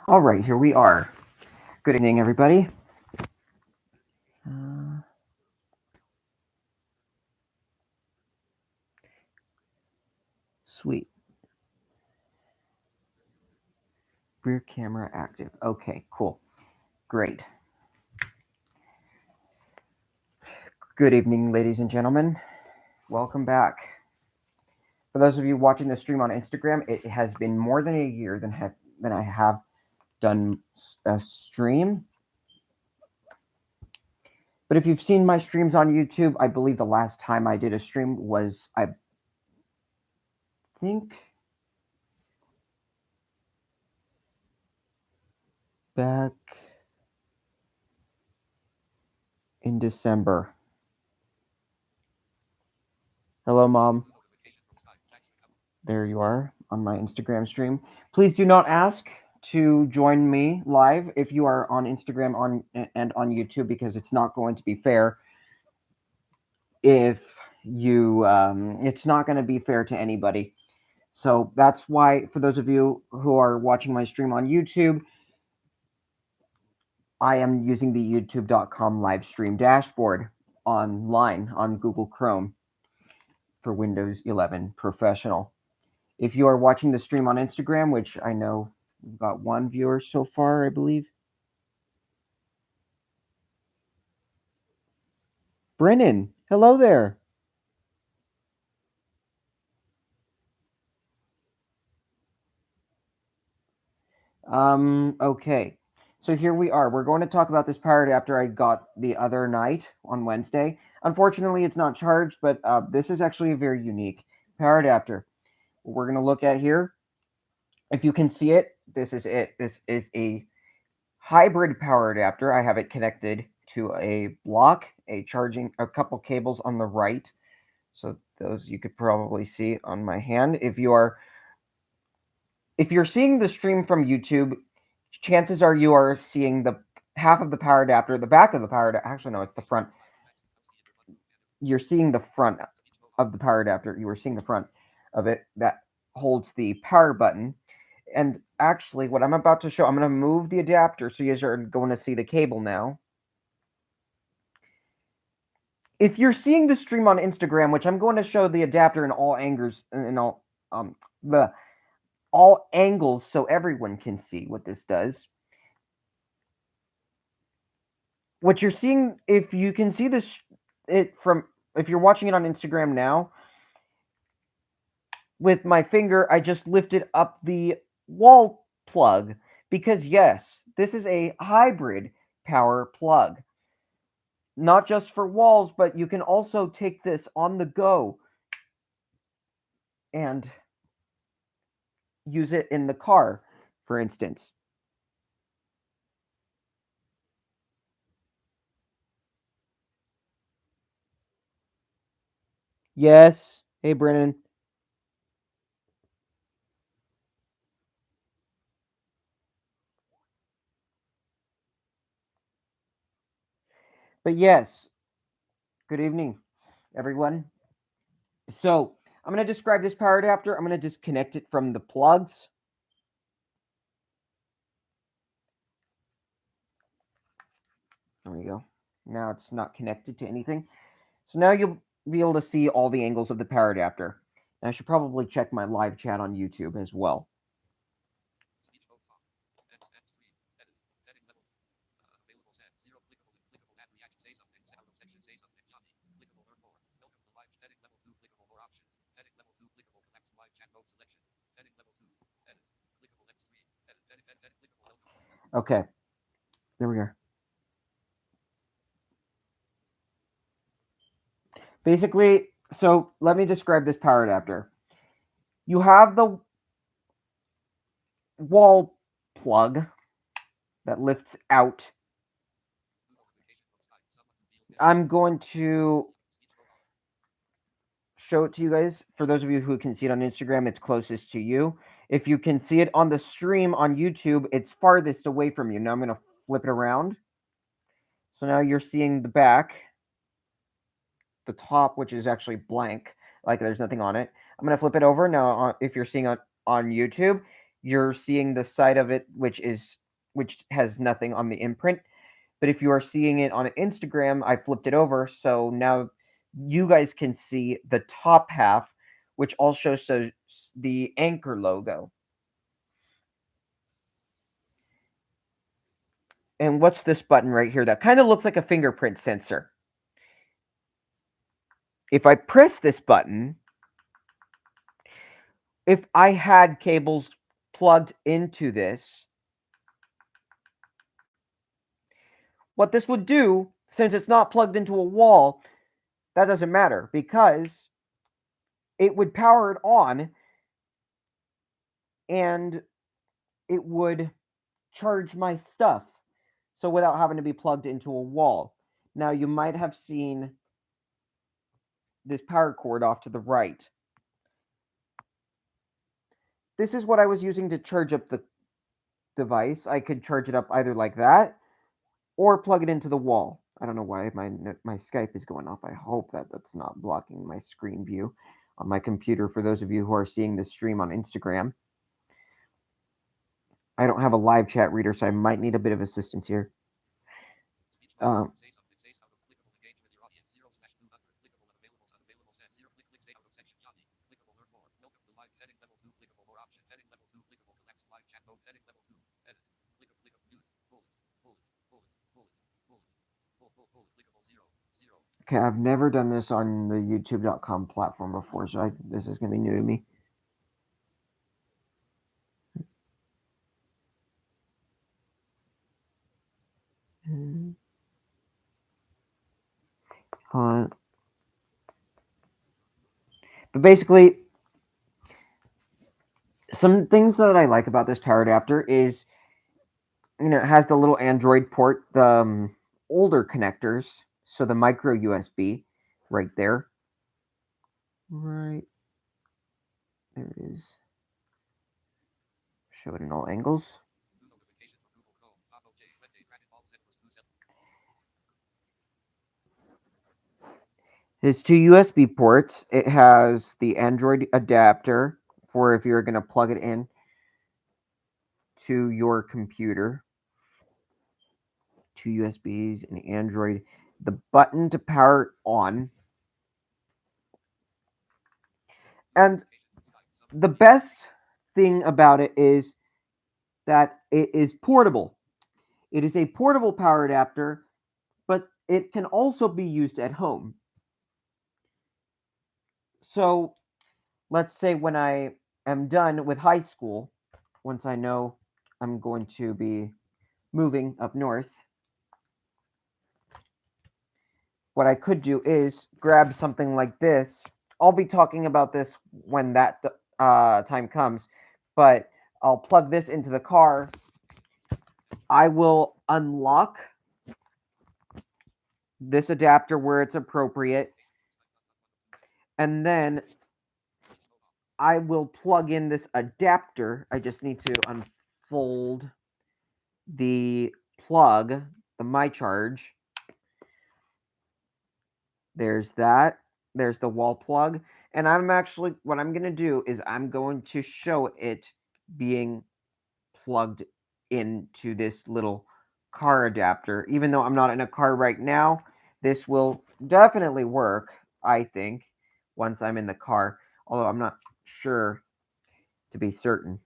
All right, here we are. Good evening, everybody. Uh, Sweet. Rear camera active. Okay, cool. Great. Good evening, ladies and gentlemen. Welcome back. For those of you watching the stream on Instagram, it has been more than a year than I have done a stream. But if you've seen my streams on YouTube, I believe the last time I did a stream was, I think, back in December. Hello, Mom. There you are on my Instagram stream. Please do not ask to join me live if you are on Instagram and on YouTube, because it's not going to be fair. If you, it's not going to be fair to anybody. So that's why, for those of you who are watching my stream on YouTube, I am using the youtube.com live stream dashboard online on Google Chrome for Windows 11 Professional. If you are watching the stream on Instagram, which I know we've got one viewer so far, I believe. Brennan, hello there. Okay. So here we are. We're going to talk about this power adapter I got the other night on Wednesday. Unfortunately, it's not charged, but this is actually a very unique power adapter. What we're going to look at here, if you can see it, this is it. This is a hybrid power adapter. I have it connected to a block, a couple cables on the right. So those you could probably see on my hand. If you're seeing the stream from YouTube, chances are you are seeing the half of the power adapter, the back of the power adapter. Actually, no, it's the front. You're seeing the front of the power adapter. You are seeing the front of it that holds the power button. And actually, what I'm about to show, I'm going to move the adapter so you guys are going to see the cable now. If you're seeing the stream on Instagram, which I'm going to show the adapter in all angles, all angles, so everyone can see what this does. What you're seeing, if you can see this, if you're watching it on Instagram now, with my finger, I just lifted up the wall plug because yes, this is a hybrid power plug. Not just for walls, but you can also take this on the go and use it in the car, for instance. Yes. Hey, Brennan. But yes, good evening, everyone. So I'm going to describe this power adapter. I'm going to disconnect it from the plugs. There we go. Now it's not connected to anything. So now you'll be able to see all the angles of the power adapter. And I should probably check my live chat on YouTube as well. Okay, there we are. Basically, so let me describe this power adapter. You have the wall plug that lifts out. I'm going to show it to you guys. For those of you who can see it on Instagram, it's closest to you. If you can see it on the stream on YouTube, it's farthest away from you. Now I'm going to flip it around. So now you're seeing the back, the top, which is actually blank, like there's nothing on it. I'm going to flip it over. Now, if you're seeing it on YouTube, you're seeing the side of it which has nothing on the imprint. But if you are seeing it on Instagram, I flipped it over, so now you guys can see the top half, which also shows the Anker logo. And what's this button right here that kind of looks like a fingerprint sensor? If I press this button, if I had cables plugged into this, what this would do, since it's not plugged into a wall, that doesn't matter because it would power it on and it would charge my stuff. So without having to be plugged into a wall. Now you might have seen this power cord off to the right. This is what I was using to charge up the device. I could charge it up either like that or plug it into the wall. I don't know why my Skype is going off. I hope that that's not blocking my screen view on my computer for those of you who are seeing this stream on Instagram. I don't have a live chat reader, so I might need a bit of assistance here. Okay, I've never done this on the YouTube.com platform before, so this is going to be new to me. But basically, some things that I like about this power adapter is, it has the little Android port, the older connectors, so the micro USB right there. Right there it is. Show it in all angles. There's two USB ports. It has the Android adapter for if you're going to plug it in to your computer. Two USBs and Android. The button to power it on. And the best thing about it is that it is portable. It is a portable power adapter, but it can also be used at home. So let's say when I am done with high school, once I know I'm going to be moving up north, what I could do is grab something like this. I'll be talking about this when that time comes, but I'll plug this into the car. I will unlock this adapter where it's appropriate, and then I will plug in this adapter. I just need to unfold the plug, the MyCharge. There's that. There's the wall plug. And what I'm going to do is I'm going to show it being plugged into this little car adapter. Even though I'm not in a car right now, this will definitely work, I think, once I'm in the car. Although I'm not sure to be certain.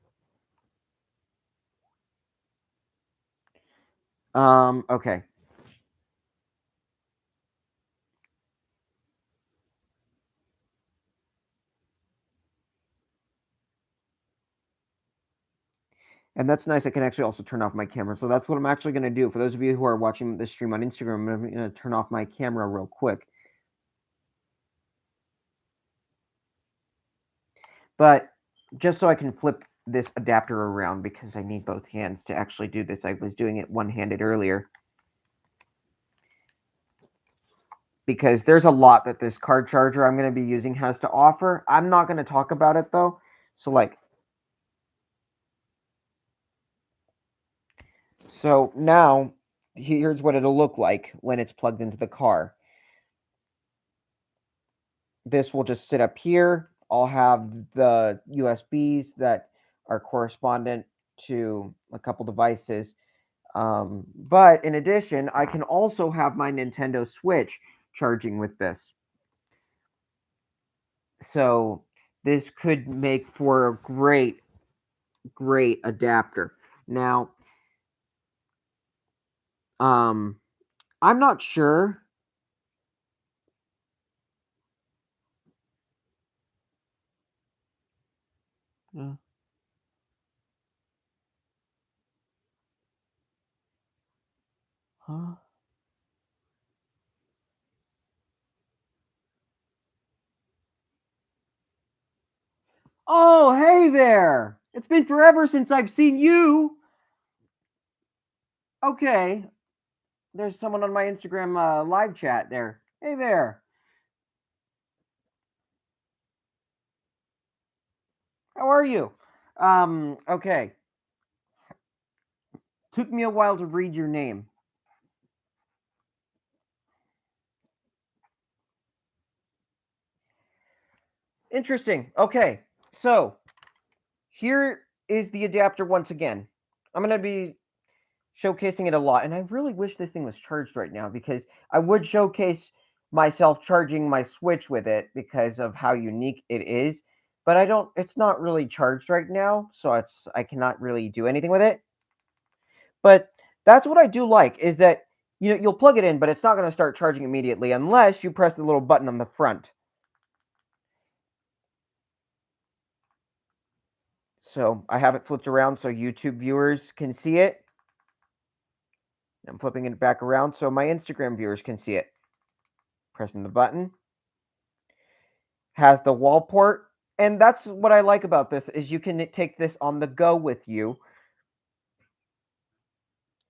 Okay. And that's nice. I can actually also turn off my camera. So that's what I'm actually going to do. For those of you who are watching this stream on Instagram, I'm going to turn off my camera real quick. But just so I can flip this adapter around because I need both hands to actually do this. I was doing it one-handed earlier. Because there's a lot that this card charger I'm going to be using has to offer. I'm not going to talk about it though. So now here's what it'll look like when it's plugged into the car. This will just sit up here. I'll have the USBs that our correspondent to a couple devices. But in addition, I can also have my Nintendo Switch charging with this. So this could make for a great adapter. Now, I'm not sure. Uh, huh? Oh, hey there! It's been forever since I've seen you. Okay, there's someone on my Instagram live chat there. Hey there. How are you? Okay. Took me a while to read your name. Interesting. Okay. So, here is the adapter once again. I'm going to be showcasing it a lot, and I really wish this thing was charged right now because I would showcase myself charging my Switch with it because of how unique it is, but I don't it's not really charged right now, so I cannot really do anything with it. But that's what I do like is that you'll plug it in, but it's not going to start charging immediately unless you press the little button on the front. So I have it flipped around so YouTube viewers can see it. I'm flipping it back around so my Instagram viewers can see it. Pressing the button. Has the wall port. And that's what I like about this is you can take this on the go with you.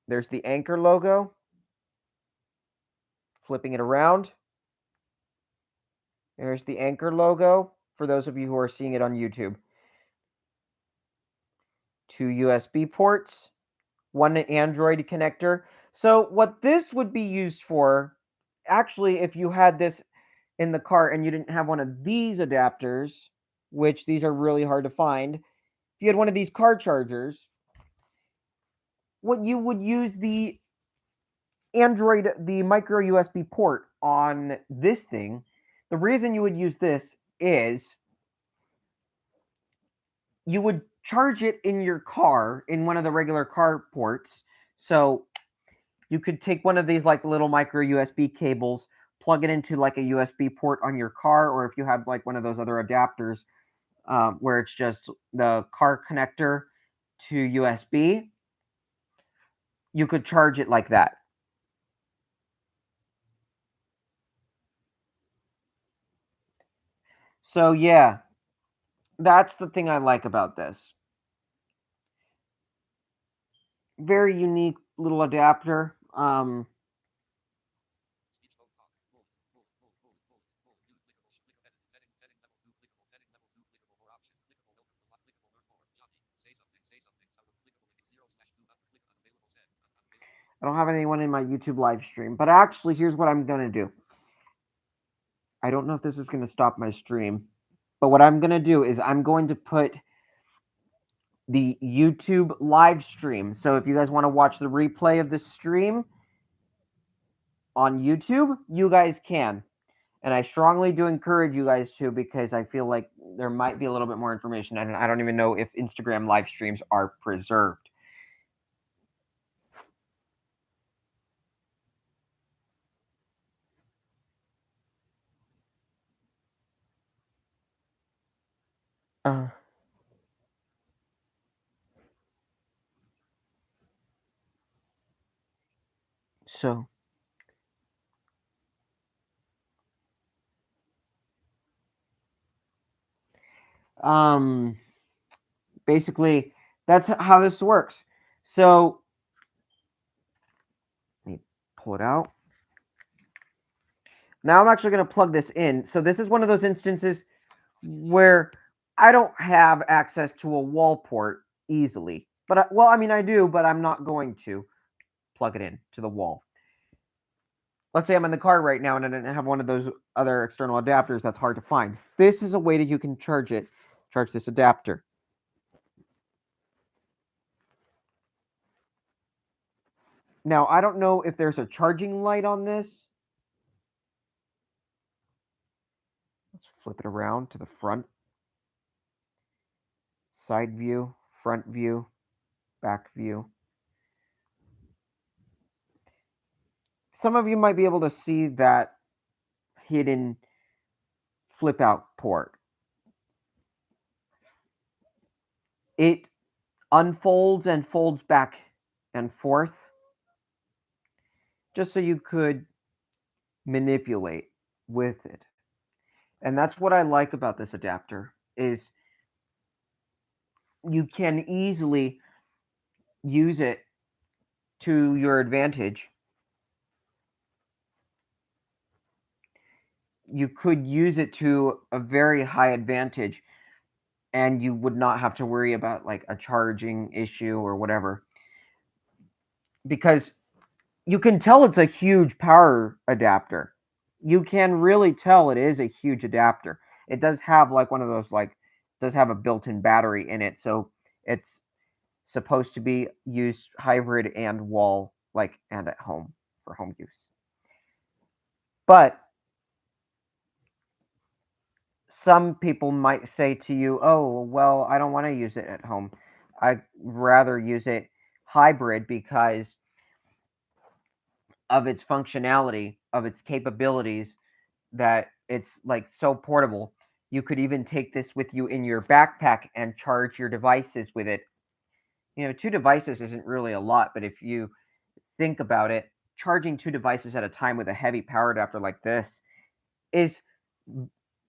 There's the Anker logo. Flipping it around. There's the Anker logo for those of you who are seeing it on YouTube. 2 USB ports, one Android connector. So what this would be used for, actually, if you had this in the car and you didn't have one of these adapters, which these are really hard to find, if you had one of these car chargers, what you would use the Android, the micro USB port on this thing, the reason you would use this is you would charge it in your car in one of the regular car ports. So you could take one of these like little micro USB cables, plug it into like a USB port on your car, or if you have like one of those other adapters where it's just the car connector to USB, you could charge it like that. So yeah, that's the thing I like about this. Very unique little adapter. I don't have anyone in my YouTube live stream, but actually, here's what I'm gonna do. I don't know if this is gonna stop my stream, but what I'm gonna do is I'm going to put the YouTube live stream. So if you guys want to watch the replay of this stream on YouTube, you guys can. And I strongly do encourage you guys to because I feel like there might be a little bit more information. And I don't even know if Instagram live streams are preserved. Uh, so, um, basically, that's how this works. So, let me pull it out. Now I'm actually going to plug this in. So this is one of those instances where I don't have access to a wall port easily. But well, I mean, I do, but I'm not going to plug it in to the wall. Let's say I'm in the car right now and I didn't have one of those other external adapters that's hard to find. This is a way that you can charge it, charge this adapter. Now, I don't know if there's a charging light on this. Let's flip it around to the front. Side view, front view, back view. Some of you might be able to see that hidden flip out port. It unfolds and folds back and forth just so you could manipulate with it. And that's what I like about this adapter is you can easily use it to your advantage. You could use it to a very high advantage and you would not have to worry about like a charging issue or whatever. Because you can tell it's a huge power adapter. You can really tell it is a huge adapter. It does have like one of those like does have a built-in battery in it, so it's supposed to be used hybrid and wall like and at home for home use. But some people might say to you, "Oh, well, I don't want to use it at home. I'd rather use it hybrid because of its functionality, of its capabilities, that it's like so portable. You could even take this with you in your backpack and charge your devices with it. You know, two devices isn't really a lot, but if you think about it, charging two devices at a time with a heavy power adapter like this is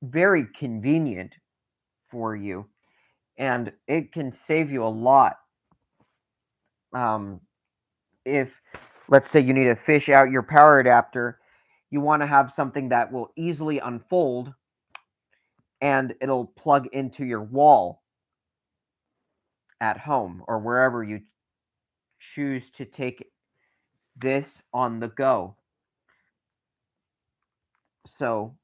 very convenient for you and it can save you a lot. Um, if, let's say, you need to fish out your power adapter, you want to have something that will easily unfold and it'll plug into your wall at home or wherever you choose to take this on the go. So,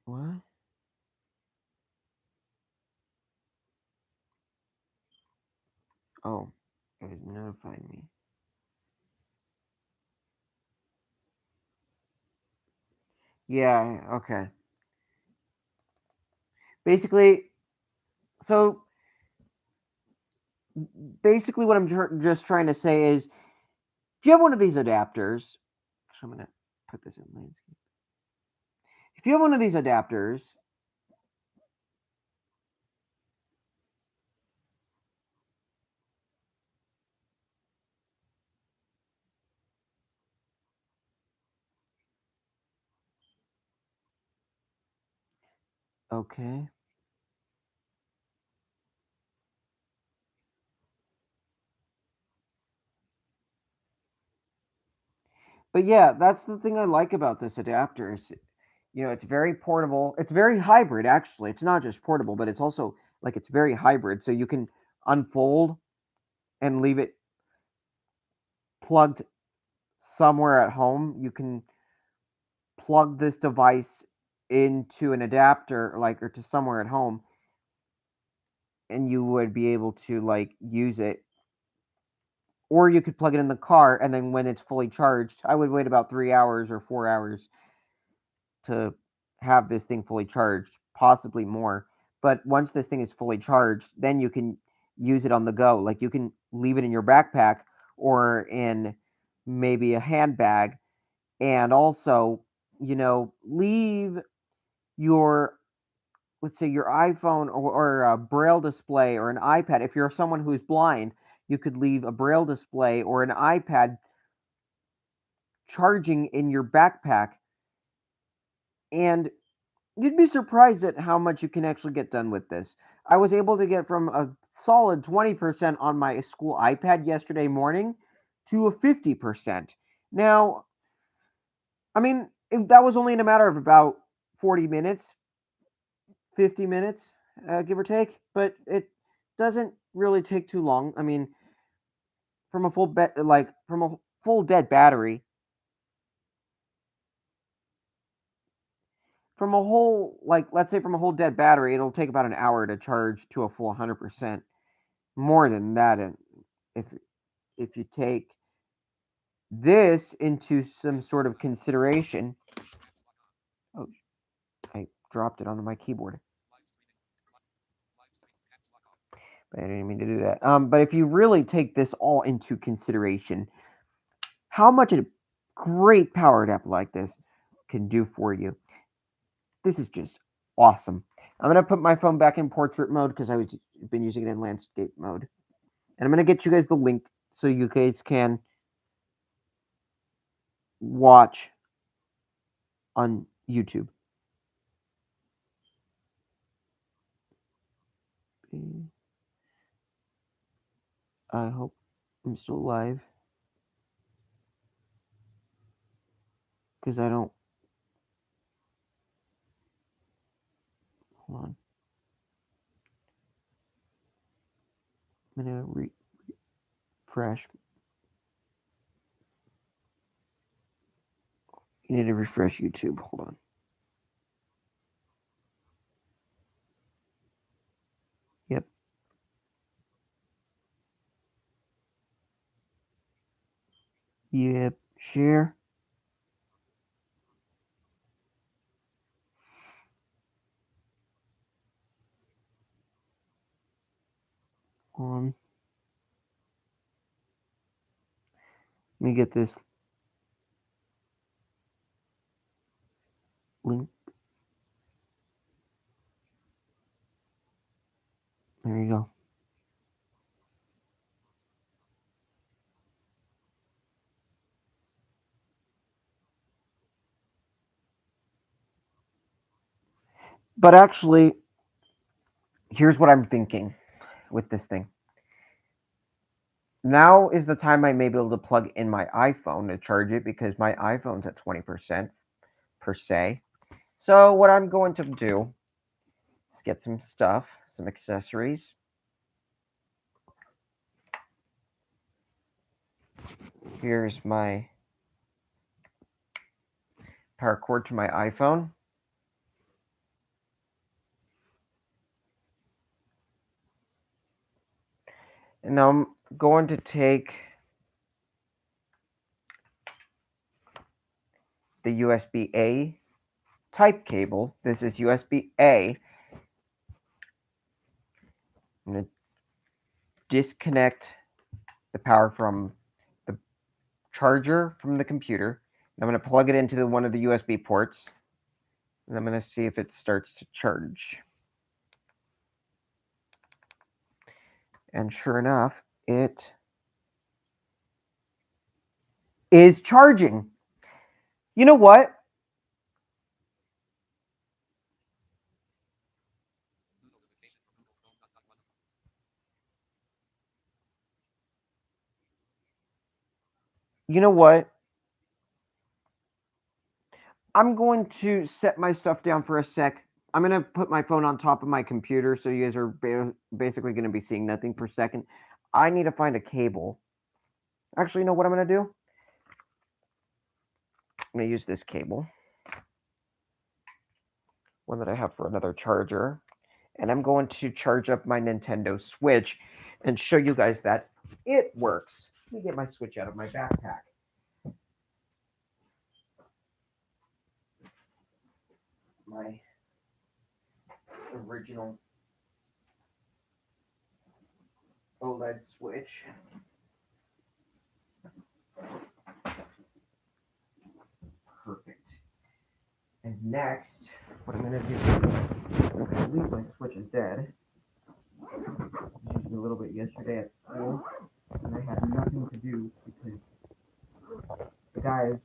what? Oh, it was notifying me. Yeah, okay. Basically, so basically, what I'm just trying to say is if you have one of these adapters, so I'm going to put this in landscape. If you have one of these adapters, okay. But yeah, that's the thing I like about this adapter is, you know, it's very portable. It's very hybrid, actually. It's not just portable, but it's also like it's very hybrid. So you can unfold and leave it plugged somewhere at home. You can plug this device into an adapter, like, or to somewhere at home, and you would be able to like use it. Or you could plug it in the car, and then when it's fully charged, I would wait about 3 hours or 4 hours to have this thing fully charged, possibly more. But once this thing is fully charged, then you can use it on the go. Like you can leave it in your backpack or in maybe a handbag, and also, you know, leave your, let's say, your iPhone or a braille display or an iPad. If you're someone who's blind, you could leave a braille display or an iPad charging in your backpack, and you'd be surprised at how much you can actually get done with this. I was able to get from a solid 20% on my school iPad yesterday morning to a 50%. Now, I mean, that was only in a matter of about 40 minutes, 50 minutes, give or take, but it doesn't really take too long. I mean, from a full dead battery, from a whole, like, let's say from a whole dead battery, it'll take about an hour to charge to a full 100%. More than that, if you take this into some sort of consideration. Oh, I dropped it onto my keyboard. But I didn't mean to do that. But if you really take this all into consideration, how much a great powered app like this can do for you, this is just awesome. I'm going to put my phone back in portrait mode because I've been using it in landscape mode. And I'm going to get you guys the link so you guys can watch on YouTube. I hope I'm still live because I don't. Hold on. I'm going to refresh. You need to refresh YouTube. Hold on. Yep. Yep. Share. On. Let me get this link. There you go. But actually, here's what I'm thinking with this thing. Now is the time I may be able to plug in my iPhone to charge it because my iPhone's at 20% per se. So what I'm going to do is get some stuff, some accessories. Here's my power cord to my iPhone. And now I'm going to take the USB-A type cable. This is USB-A. I'm going to disconnect the power from the charger from the computer. I'm going to plug it into one of the USB ports. And I'm going to see if it starts to charge. And sure enough, it is charging. You know what? You know what? I'm going to set my stuff down for a sec. I'm going to put my phone on top of my computer so you guys are basically going to be seeing nothing for a second. I need to find a cable. Actually, you know what I'm going to do? I'm going to use this cable. One that I have for another charger. And I'm going to charge up my Nintendo Switch and show you guys that it works. Let me get my Switch out of my backpack. My original OLED Switch. Perfect. And next, what I'm going to do, I'm going to leave my Switch is dead. I was using a little bit yesterday at school, and I had nothing to do because the guys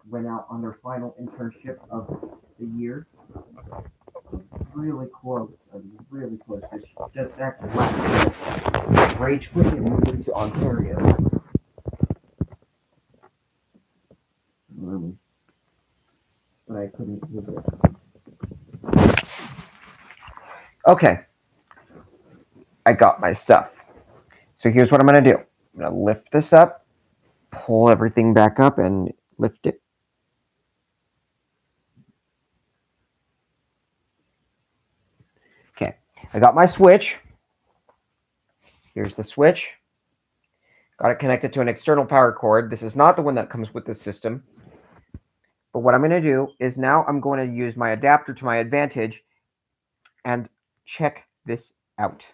went out on their final internship of the year. Really close. Really close. Just after last year. Rage quit and moved to Ontario. But I couldn't do it. Okay. I got my stuff. So here's what I'm going to do. I'm going to lift this up, pull everything back up and lift it. Okay, I got my switch. Here's the switch. Got it connected to an external power cord. This is not the one that comes with this system. But what I'm going to do is now I'm going to use my adapter to my advantage and check this out.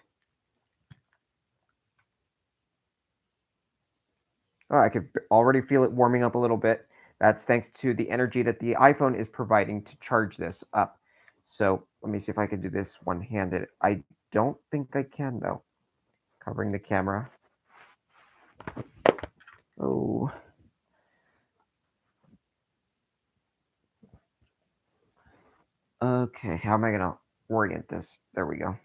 Oh, I could already feel it warming up a little bit. That's thanks to the energy that the iPhone is providing to charge this up. So let me see if I can do this one-handed. I don't think I can, though. Covering the camera. Oh. Okay, how am I going to orient this? There we go.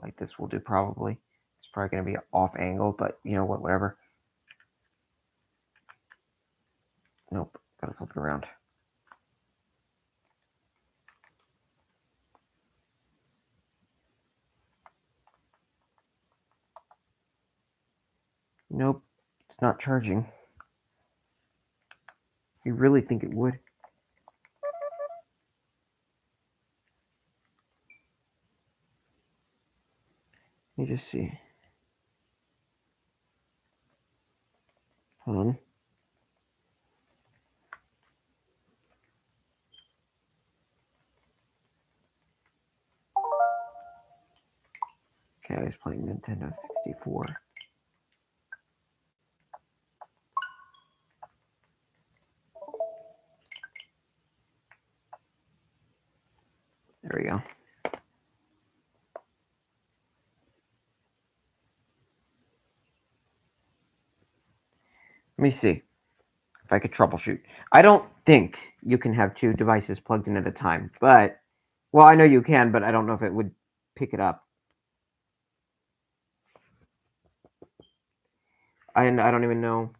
Like this will do probably. It's probably going to be off angle, but you know what, whatever. Nope, gotta flip it around. Nope, it's not charging. You really think it would? Let me just see. Hold on. Okay, I was playing Nintendo 64. There we go. Let me see if I could troubleshoot. I don't think you can have two devices plugged in at a time, but, well, I know you can, but I don't know if it would pick it up. And I don't even know.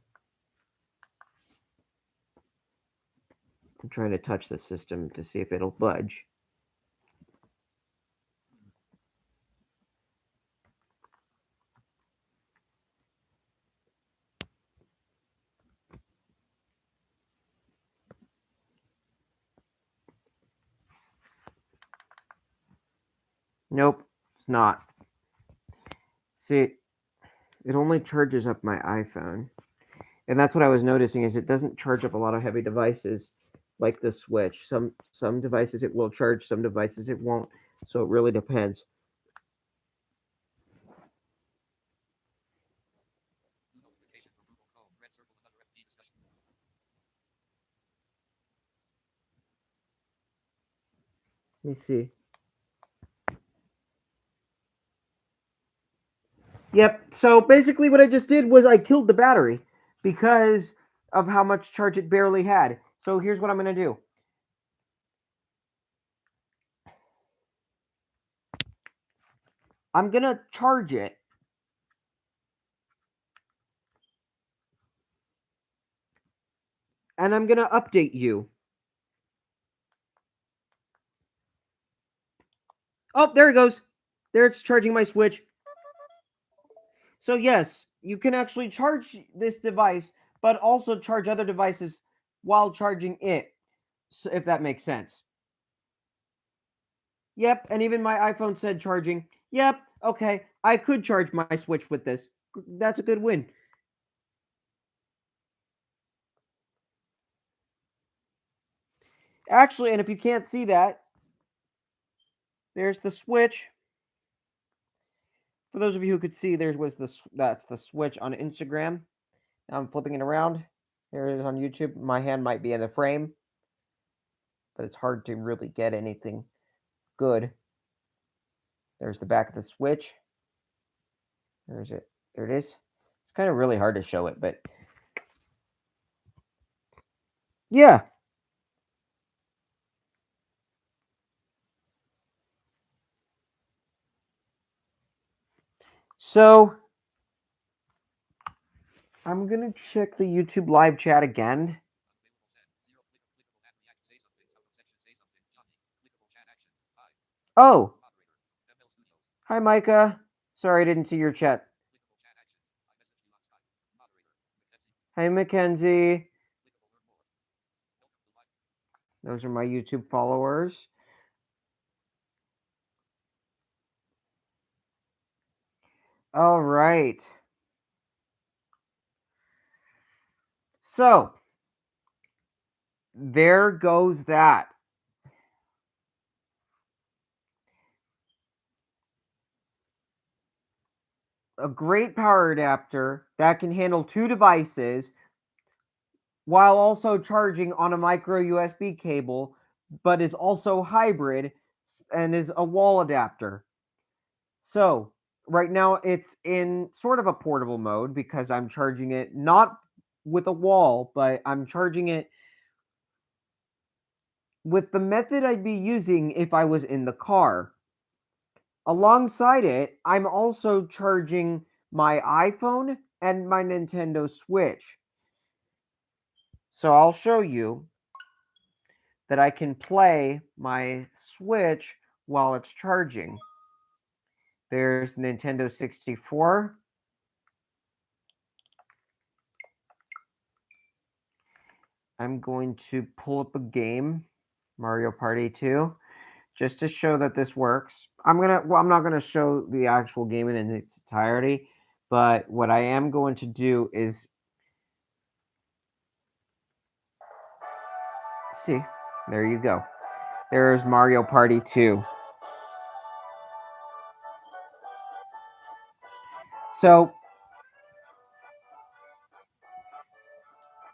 I'm trying to touch the system to see if it'll budge. Nope, it's not. See, it only charges up my iPhone. And that's what I was noticing is it doesn't charge up a lot of heavy devices like the Switch. Some devices it will charge, some devices it won't. So it really depends. Let me see. Yep. So basically what I just did was I killed the battery because of how much charge it barely had. So here's what I'm going to do. I'm going to charge it. And I'm going to update you. Oh, there it goes. There it's charging my Switch. So yes, you can actually charge this device, but also charge other devices while charging it, if that makes sense. Yep, and even my iPhone said charging. Yep, okay, I could charge my Switch with this. That's a good win. Actually, and if you can't see that, there's the Switch. For those of you who could see, that's the Switch on Instagram. Now I'm flipping it around. There it is on YouTube. My hand might be in the frame, but it's hard to really get anything good. There's the back of the Switch. There's it. There it is. It's kind of really hard to show it, but yeah. So I'm gonna check the YouTube live chat again. Oh, hi Micah. Sorry I didn't see your chat. Hey, Mackenzie. Those are my YouTube followers. All right. So, there goes that. A great power adapter that can handle 2 devices while also charging on a micro USB cable, but is also hybrid and is a wall adapter. So, right now it's in sort of a portable mode because I'm charging it not with a wall, but I'm charging it with the method I'd be using if I was in the car. Alongside it, I'm also charging my iPhone and my Nintendo Switch. So I'll show you that I can play my Switch while it's charging. There's Nintendo 64. I'm going to pull up a game, Mario Party 2, just to show that this works. I'm not gonna show the actual game in its entirety, but what I am going to do is see. There you go. There's Mario Party 2. So,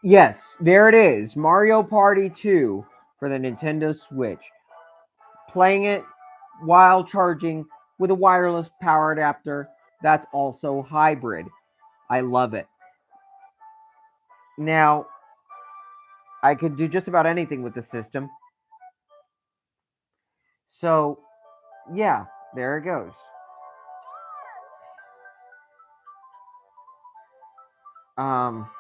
yes, there it is. Mario Party 2 for the Nintendo Switch. Playing it while charging with a wireless power adapter that's also hybrid. I love it. Now, I could do just about anything with the system. So, yeah, there it goes. Um,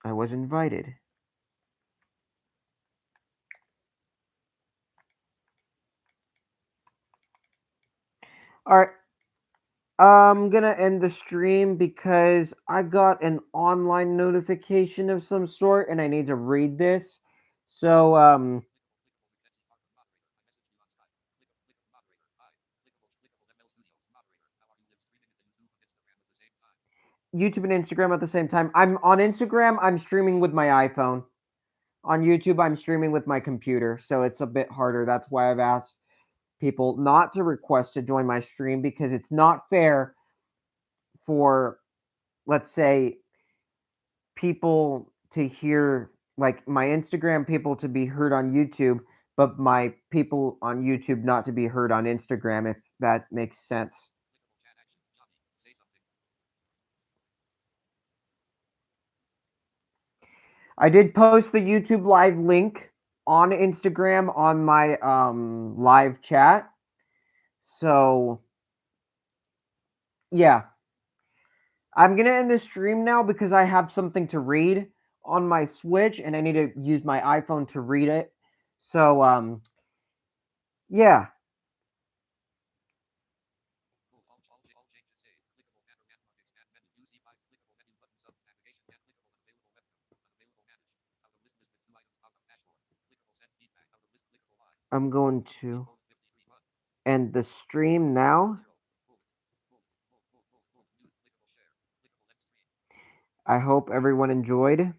I was invited. All right. I'm gonna end the stream because I got an online notification of some sort and I need to read this. So, YouTube and Instagram at the same time. I'm on Instagram, I'm streaming with my iPhone. On YouTube, I'm streaming with my computer, so it's a bit harder. That's why I've asked people not to request to join my stream because it's not fair for, let's say, people to hear, like my Instagram people to be heard on YouTube, but my people on YouTube not to be heard on Instagram, if that makes sense. I did post the YouTube live link on Instagram on my live chat. So yeah, I'm gonna end the stream now because I have something to read on my Switch and I need to use my iPhone to read it. So yeah. I'm going to end the stream now. I hope everyone enjoyed,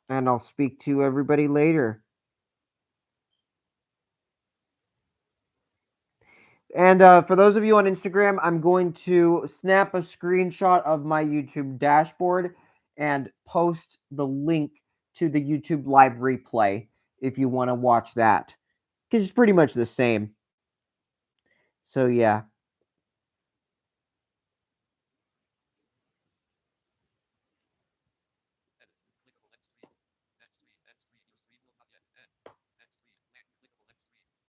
and I'll speak to everybody later. And for those of you on Instagram, I'm going to snap a screenshot of my YouTube dashboard and post the link to the YouTube live replay if you want to watch that, because it's pretty much the same. So, yeah.